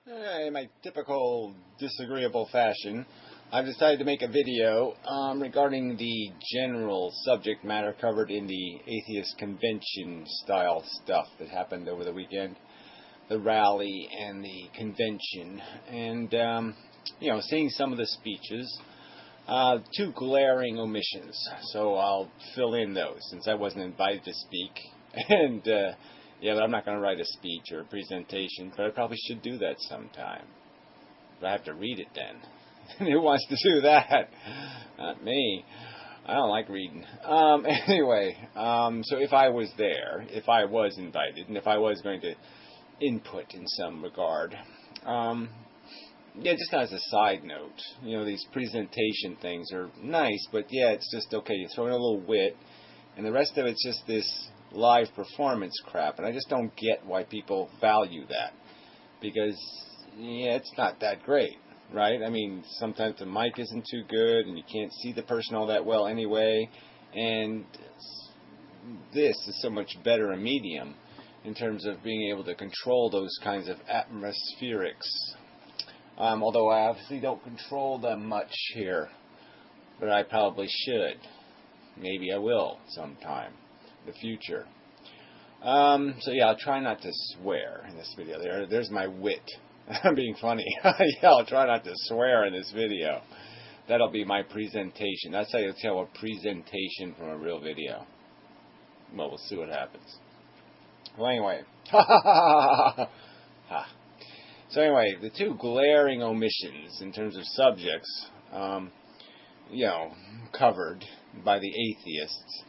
In my typical disagreeable fashion, I've decided to make a video regarding the general subject matter covered in the atheist convention style stuff that happened over the weekend. The rally and the convention. And, seeing some of the speeches, two glaring omissions. So I'll fill in those since I wasn't invited to speak. And, but I'm not going to write a speech or a presentation, but I probably should do that sometime. But I have to read it then. Who wants to do that? Not me. I don't like reading. So if I was there, if I was invited, and if I was going to input in some regard, just as a side note, these presentation things are nice, but it's just, okay, you throw in a little wit, and the rest of it's just this live performance crap, and I just don't get why people value that, because it's not that great, right? I mean, sometimes the mic isn't too good and you can't see the person all that well anyway, and this is so much better a medium in terms of being able to control those kinds of atmospherics, although I obviously don't control them much here, but I probably should. Maybe I will sometime the future. I'll try not to swear in this video. There's my wit. I'm being funny. I'll try not to swear in this video. That'll be my presentation. That's how you tell a presentation from a real video. Well, we'll see what happens. Well, anyway. So anyway, the two glaring omissions in terms of subjects, covered by the atheists.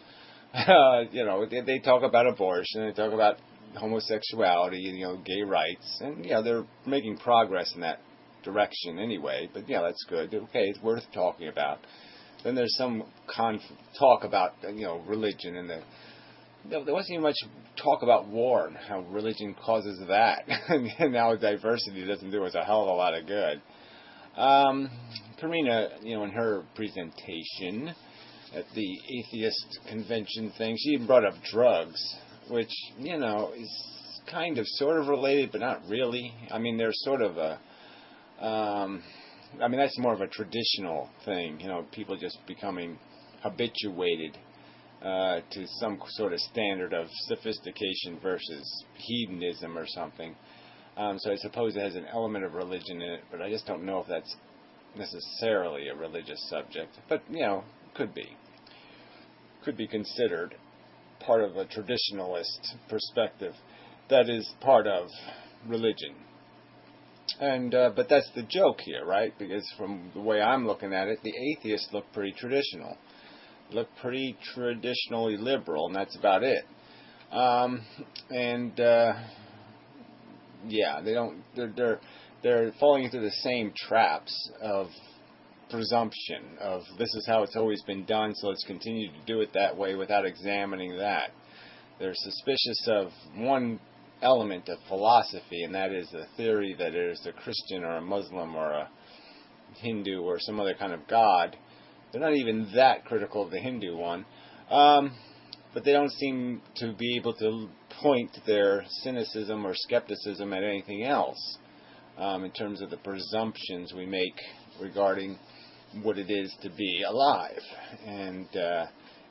They talk about abortion, they talk about homosexuality, gay rights, and they're making progress in that direction anyway, but that's good. Okay, it's worth talking about. Then there's some talk about, religion, and there wasn't even much talk about war and how religion causes that. And now diversity doesn't do us a hell of a lot of good. Karina, in her presentation at the atheist convention thing, she even brought up drugs, which, is kind of sort of related, but not really. I mean, they're sort of that's more of a traditional thing, people just becoming habituated to some sort of standard of sophistication versus hedonism or something. So I suppose it has an element of religion in it, but I just don't know if that's necessarily a religious subject. But, could be considered part of a traditionalist perspective that is part of religion. And but that's the joke here, right? Because from the way I'm looking at it, the atheists look pretty traditional. Look pretty traditionally liberal, and that's about it. They're falling into the same traps of presumption of this is how it's always been done, so let's continue to do it that way without examining that. They're suspicious of one element of philosophy, and that is the theory that there's a Christian or a Muslim or a Hindu or some other kind of God. They're not even that critical of the Hindu one, but they don't seem to be able to point their cynicism or skepticism at anything else in terms of the presumptions we make regarding what it is to be alive, and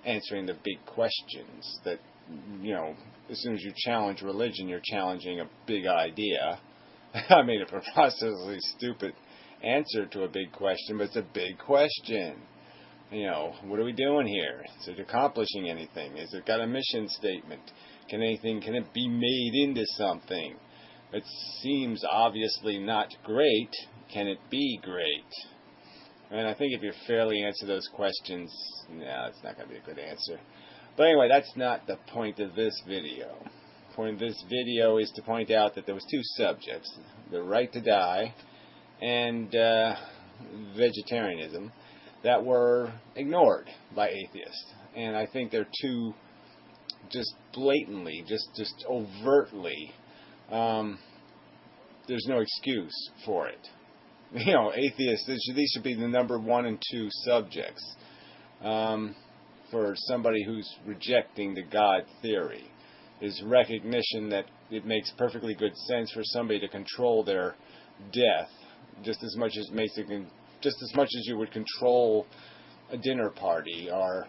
answering the big questions that, as soon as you challenge religion, you're challenging a big idea. I made a preposterously stupid answer to a big question, but it's a big question. What are we doing here? Is it accomplishing anything? Has it got a mission statement? Can it be made into something? It seems obviously not great. Can it be great? And I think if you fairly answer those questions, it's not going to be a good answer. But anyway, that's not the point of this video. The point of this video is to point out that there was two subjects, the right to die and vegetarianism, that were ignored by atheists. And I think they're two just blatantly, just overtly, there's no excuse for it. Atheists, these should be the number 1 and 2 subjects for somebody who's rejecting the God theory, is recognition that it makes perfectly good sense for somebody to control their death just as much as just as much as you would control a dinner party, or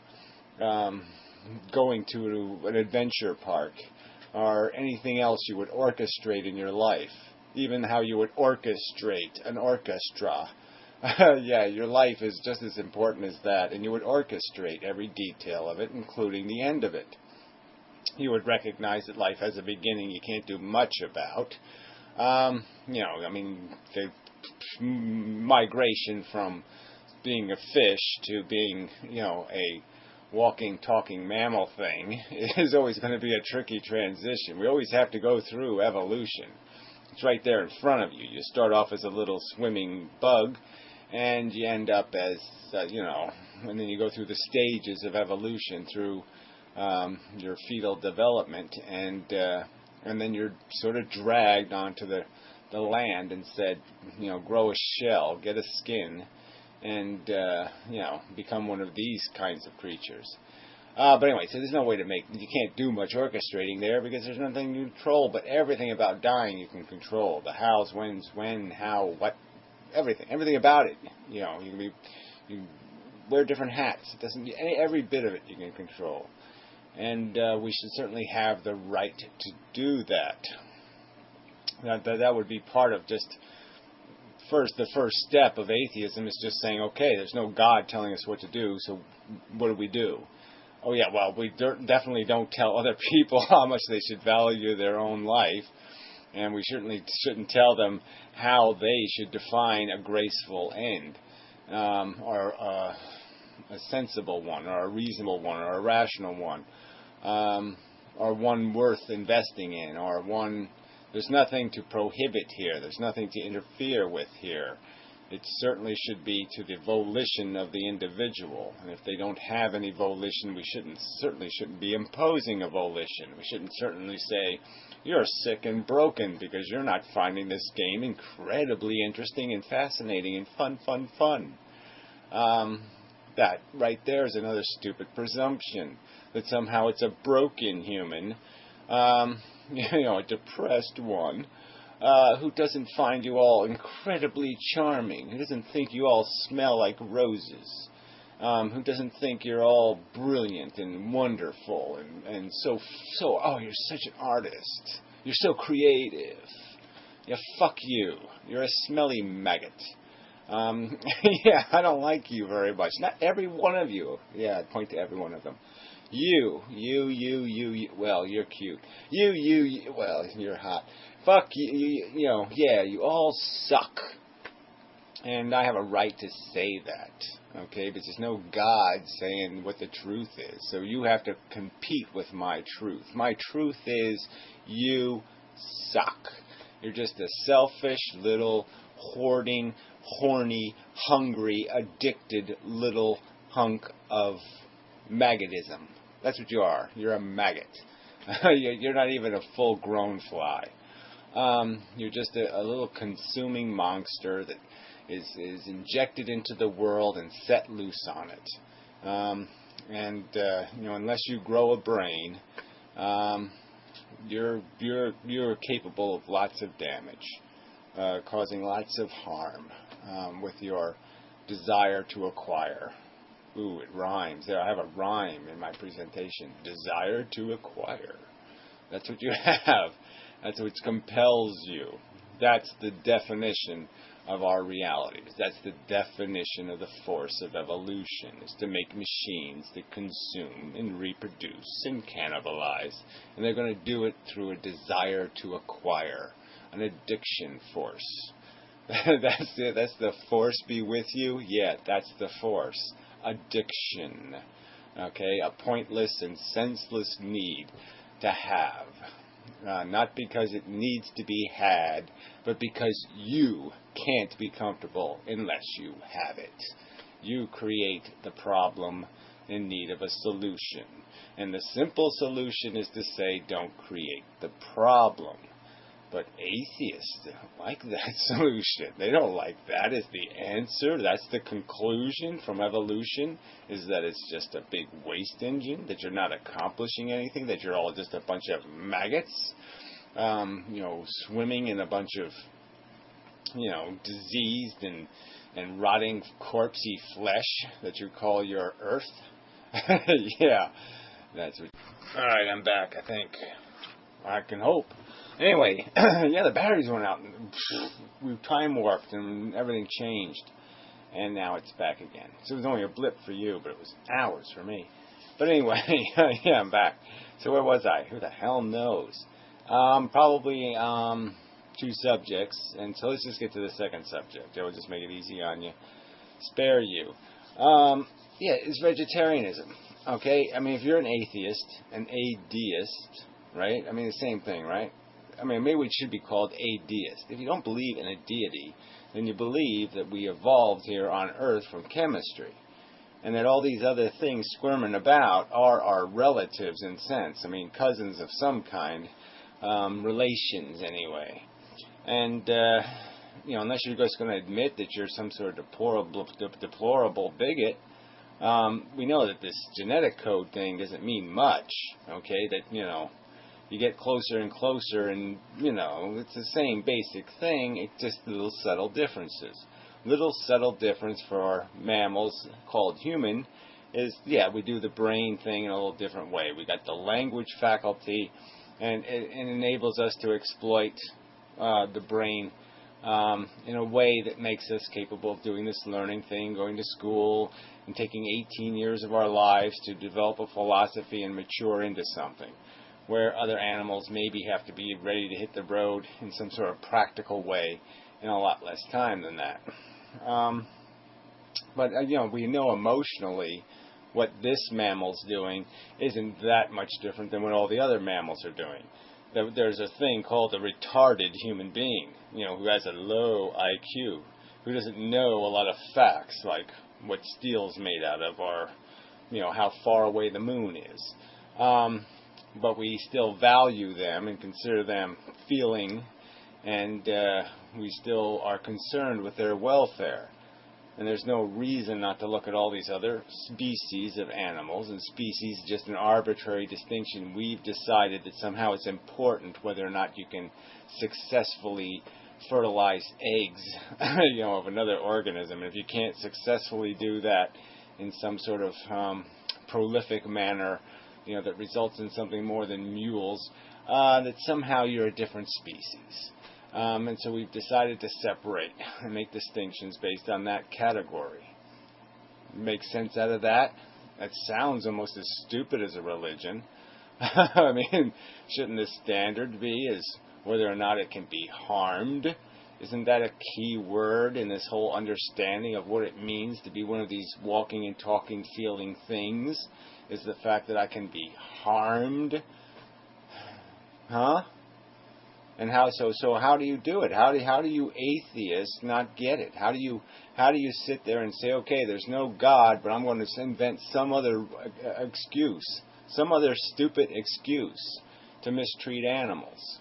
going to an adventure park, or anything else you would orchestrate in your life. Even how you would orchestrate an orchestra. Yeah, your life is just as important as that, and you would orchestrate every detail of it, including the end of it. You would recognize that life has a beginning you can't do much about. The migration from being a fish to being, a walking, talking mammal thing is always going to be a tricky transition. We always have to go through evolution. It's right there in front of you. You start off as a little swimming bug, and you end up as, and then you go through the stages of evolution through your fetal development, and then you're sort of dragged onto the land and said, grow a shell, get a skin, and, become one of these kinds of creatures. But anyway, so there's no way you can't do much orchestrating there because there's nothing you control, but everything about dying you can control. The hows, whens, when, how, what, everything about it. You can wear different hats. It doesn't, every bit of it you can control. And we should certainly have the right to do that. That would be part of just the first step of atheism is just saying, okay, there's no God telling us what to do, so what do? Oh yeah, well, we definitely don't tell other people how much they should value their own life, and we certainly shouldn't tell them how they should define a graceful end, or a sensible one, or a reasonable one, or a rational one, or one worth investing in, or one. There's nothing to prohibit here. There's nothing to interfere with here. It certainly should be to the volition of the individual. And if they don't have any volition, we certainly shouldn't be imposing a volition. We shouldn't certainly say, you're sick and broken because you're not finding this game incredibly interesting and fascinating and fun. That right there is another stupid presumption that somehow it's a broken human, a depressed one, who doesn't find you all incredibly charming, who doesn't think you all smell like roses, who doesn't think you're all brilliant and wonderful and so, oh, you're such an artist, you're so creative, yeah, fuck you, you're a smelly maggot. Yeah, I don't like you very much. Not every one of you. Yeah, I'd point to every one of them. You, well, you're cute. You, well, you're hot. Fuck you, yeah, you all suck. And I have a right to say that, okay? But there's no God saying what the truth is. So you have to compete with my truth. My truth is you suck. You're just a selfish, little, hoarding, horny, hungry, addicted little hunk of maggotism. That's what you are. You're a maggot. You're not even a full-grown fly. You're just a little consuming monster that is injected into the world and set loose on it. Unless you grow a brain, you're capable of lots of damage, causing lots of harm with your desire to acquire. Ooh, it rhymes. There, I have a rhyme in my presentation. Desire to acquire. That's what you have. That's what compels you. That's the definition of our realities. That's the definition of the force of evolution, is to make machines that consume and reproduce and cannibalize. And they're going to do it through a desire to acquire, an addiction force. That's it. That's the force be with you? Yeah, that's the force. Addiction. Okay, a pointless and senseless need to have. Not because it needs to be had, but because you can't be comfortable unless you have it. You create the problem in need of a solution. And the simple solution is to say, don't create the problem. But atheists don't like that solution. They don't like that as the answer. That's the conclusion from evolution, is that it's just a big waste engine, that you're not accomplishing anything, that you're all just a bunch of maggots, swimming in a bunch of diseased and rotting corpsey flesh that you call your Earth. Yeah, that's what. All right, I'm back. I think. I can hope. Anyway, yeah, the batteries went out, and we time warped, and everything changed, and now it's back again. So it was only a blip for you, but it was hours for me. But anyway, yeah, I'm back. So where was I? Who the hell knows? Probably 2 subjects, and so let's just get to the second subject. That will just make it easy on you. Spare you. Yeah, it's vegetarianism. Okay, I mean, if you're an atheist, an adeist, right? I mean, the same thing, right? I mean, maybe it should be called adeist. If you don't believe in a deity, then you believe that we evolved here on Earth from chemistry, and that all these other things squirming about are our relatives in sense. I mean, cousins of some kind, relations anyway. And unless you're just going to admit that you're some sort of deplorable bigot, we know that this genetic code thing doesn't mean much. Okay, that you get closer and closer, and it's the same basic thing. It's just little subtle differences. Little subtle difference for our mammals called human is, yeah, we do the brain thing in a little different way. We got the language faculty, and it enables us to exploit the brain in a way that makes us capable of doing this learning thing, going to school, and taking 18 years of our lives to develop a philosophy and mature into something, where other animals maybe have to be ready to hit the road in some sort of practical way in a lot less time than that. But we know emotionally what this mammal's doing isn't that much different than what all the other mammals are doing. There's a thing called a retarded human being, who has a low IQ, who doesn't know a lot of facts like what steel's made out of, or how far away the moon is. But we still value them and consider them feeling, and we still are concerned with their welfare. And there's no reason not to look at all these other species of animals, and species is just an arbitrary distinction. We've decided that somehow it's important whether or not you can successfully fertilize eggs of another organism. And if you can't successfully do that in some sort of prolific manner, that results in something more than mules, that somehow you're a different species. And so we've decided to separate and make distinctions based on that category. Make sense out of that? That sounds almost as stupid as a religion. I mean, shouldn't the standard be is whether or not it can be harmed? Isn't that a key word in this whole understanding of what it means to be one of these walking and talking, feeling things? Is the fact that I can be harmed? Huh? And how so? So how do you do it? How do you atheists not get it? How do you sit there and say, okay, there's no God, but I'm going to invent some other excuse, some other stupid excuse to mistreat animals?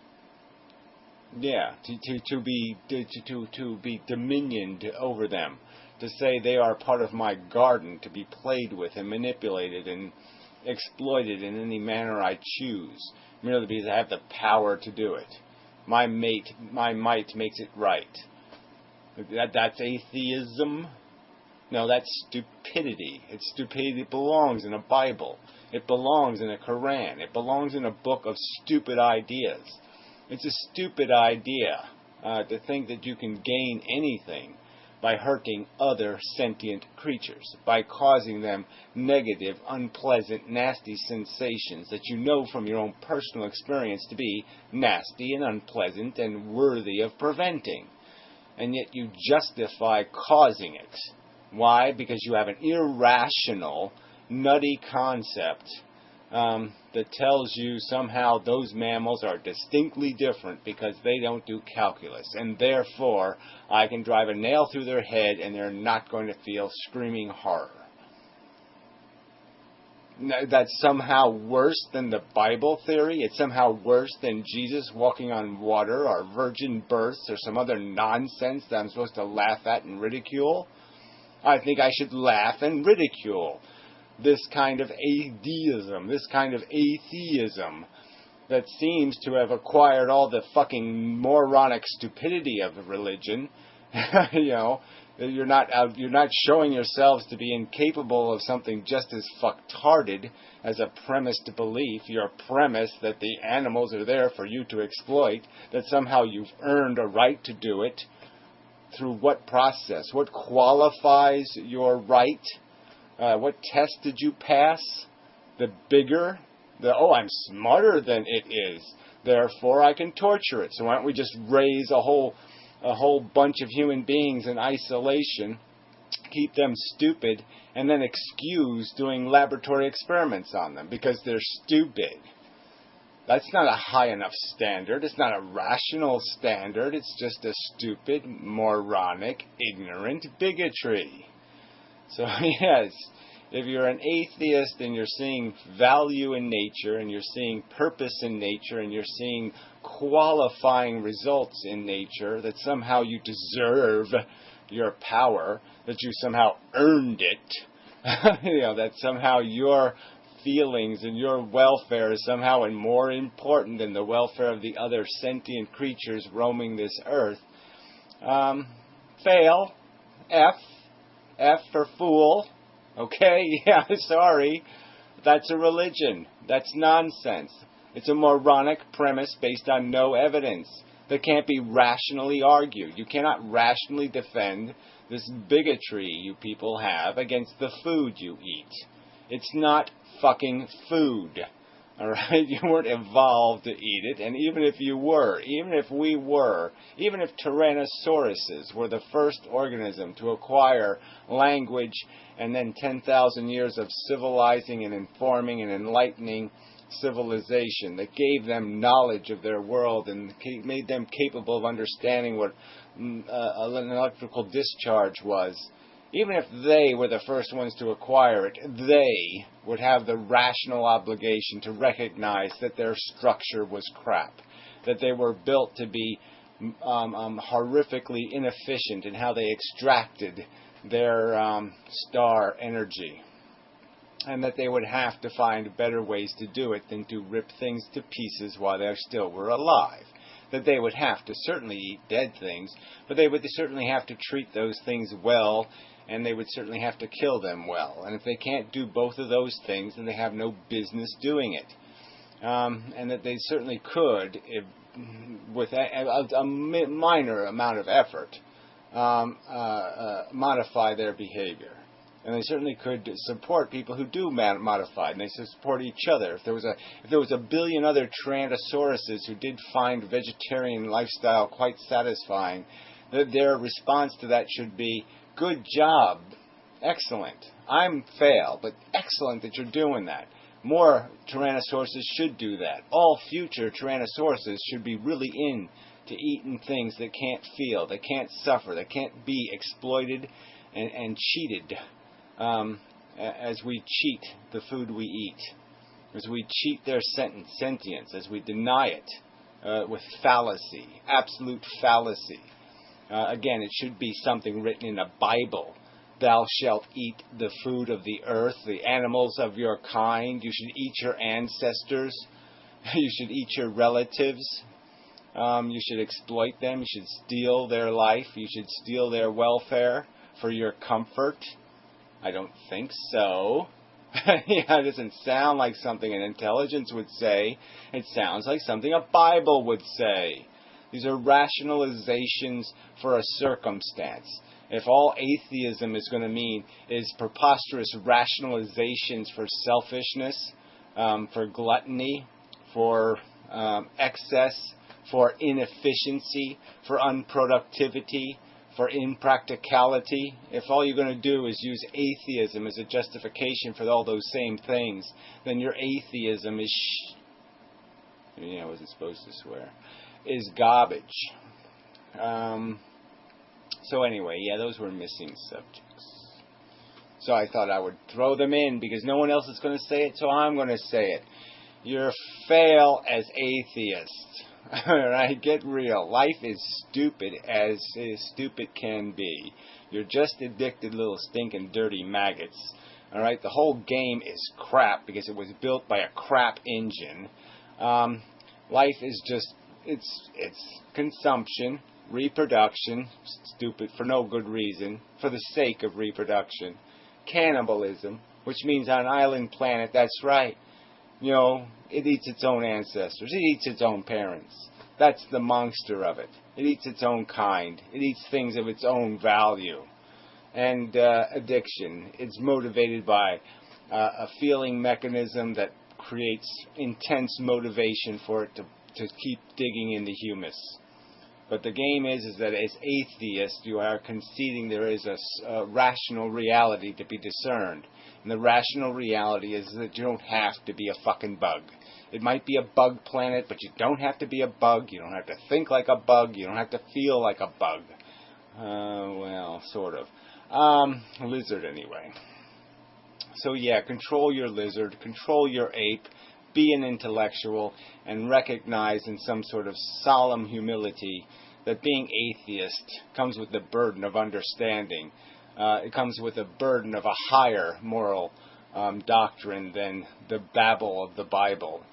Yeah, to be dominioned over them, to say they are part of my garden, to be played with and manipulated and exploited in any manner I choose, merely because I have the power to do it. My might makes it right. That's atheism? No, that's stupidity. It's stupidity. It belongs in a Bible. It belongs in a Quran. It belongs in a book of stupid ideas. It's a stupid idea to think that you can gain anything by hurting other sentient creatures, by causing them negative, unpleasant, nasty sensations that you know from your own personal experience to be nasty and unpleasant and worthy of preventing. And yet you justify causing it. Why? Because you have an irrational, nutty concept that tells you somehow those mammals are distinctly different because they don't do calculus, and therefore I can drive a nail through their head and they're not going to feel screaming horror. That's somehow worse than the Bible theory? It's somehow worse than Jesus walking on water or virgin births or some other nonsense that I'm supposed to laugh at and ridicule? I think I should laugh and ridicule this kind of atheism, this kind of atheism, that seems to have acquired all the fucking moronic stupidity of religion. You know, you're not showing yourselves to be incapable of something just as fucktarded as a premised belief. Your premise that the animals are there for you to exploit, that somehow you've earned a right to do it. Through what process? What qualifies your right? What test did you pass? The bigger? I'm smarter than it is, therefore I can torture it. So why don't we just raise a whole bunch of human beings in isolation, keep them stupid, and then excuse doing laboratory experiments on them because they're stupid? That's not a high enough standard. It's not a rational standard. It's just a stupid, moronic, ignorant bigotry. So yes, if you're an atheist and you're seeing value in nature and you're seeing purpose in nature and you're seeing qualifying results in nature, that somehow you deserve your power, that you somehow earned it, that somehow your feelings and your welfare is somehow more important than the welfare of the other sentient creatures roaming this earth, fail. F for fool. Okay, yeah, sorry. That's a religion. That's nonsense. It's a moronic premise based on no evidence that can't be rationally argued. You cannot rationally defend this bigotry you people have against the food you eat. It's not fucking food. Alright? You weren't evolved to eat it, and even if you were, even if we were, even if Tyrannosauruses were the first organism to acquire language and then 10,000 years of civilizing and informing and enlightening civilization that gave them knowledge of their world and made them capable of understanding what an electrical discharge was, even if they were the first ones to acquire it, they would have the rational obligation to recognize that their structure was crap, that they were built to be horrifically inefficient in how they extracted their star energy, and that they would have to find better ways to do it than to rip things to pieces while they still were alive. That they would have to certainly eat dead things, but they would certainly have to treat those things well, and they would certainly have to kill them well. And if they can't do both of those things, then they have no business doing it. And that they certainly could, with a minor amount of effort, modify their behavior. And they certainly could support people who do modify, and they support each other. If there was a billion other Tyrannosauruses who did find vegetarian lifestyle quite satisfying, their response to that should be, good job, excellent. I'm fail, but excellent that you're doing that. More Tyrannosauruses should do that. All future Tyrannosauruses should be really into eating things that can't feel, that can't suffer, that can't be exploited and cheated. As we cheat the food we eat, as we cheat their sentience, as we deny it with fallacy, absolute fallacy. Again, it should be something written in a Bible. Thou shalt eat the food of the earth, the animals of your kind. You should eat your ancestors. You should eat your relatives. You should exploit them. You should steal their life. You should steal their welfare for your comfort. I don't think so. Yeah, it doesn't sound like something an intelligence would say. It sounds like something a Bible would say. These are rationalizations for a circumstance. If all atheism is going to mean is preposterous rationalizations for selfishness, for gluttony, for excess, for inefficiency, for unproductivity, for impracticality, if all you're going to do is use atheism as a justification for all those same things, then your atheism is I wasn't supposed to swear. Is garbage. So anyway, yeah, those were missing subjects. So I thought I would throw them in because no one else is going to say it, so I'm going to say it. You're fail as atheists. Alright, get real. Life is stupid as stupid can be. You're just addicted little stinking dirty maggots. Alright, the whole game is crap because it was built by a crap engine. Life is just, it's consumption, reproduction, stupid, for no good reason, for the sake of reproduction, cannibalism, which means on an island planet, that's right, you know, it eats its own ancestors, it eats its own parents. That's the monster of it. It eats its own kind. It eats things of its own value. And addiction. It's motivated by a feeling mechanism that creates intense motivation for it to keep digging into humus. But the game is that as atheists, you are conceding there is a rational reality to be discerned. And the rational reality is that you don't have to be a fucking bug. It might be a bug planet, but you don't have to be a bug. You don't have to think like a bug. You don't have to feel like a bug. Well, sort of. Lizard, anyway. So, yeah, control your lizard, control your ape, be an intellectual, and recognize in some sort of solemn humility that being atheist comes with the burden of understanding. It comes with a burden of a higher moral doctrine than the babble of the Bible.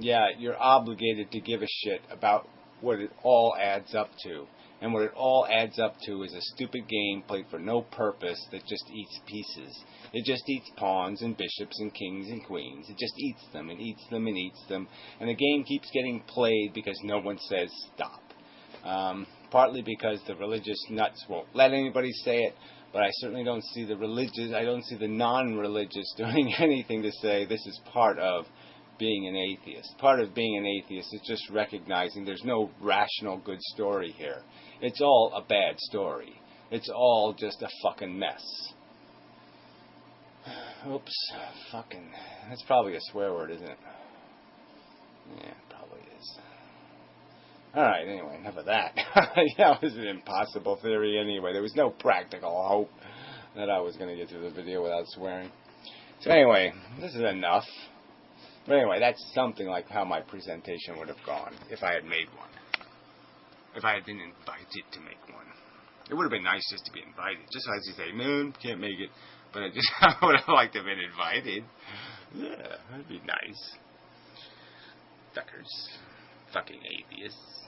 Yeah, you're obligated to give a shit about what it all adds up to. And what it all adds up to is a stupid game played for no purpose that just eats pieces. It just eats pawns and bishops and kings and queens. It just eats them and eats them and eats them. And the game keeps getting played because no one says stop. Partly because the religious nuts won't let anybody say it, but I certainly don't see I don't see the non-religious doing anything to say this is part of being an atheist. Part of being an atheist is just recognizing there's no rational good story here. It's all a bad story. It's all just a fucking mess. Oops. Fucking. That's probably a swear word, isn't it? Yeah, it probably is. Alright, anyway, enough of that. Yeah, it was an impossible theory anyway. There was no practical hope that I was going to get through the video without swearing. So anyway, this is enough. But anyway, that's something like how my presentation would have gone if I had made one. If I had been invited to make one. It would have been nice just to be invited. Just as you say, no, can't make it. But I would have liked to have been invited. Yeah, that'd be nice. Fuckers. Fucking atheists.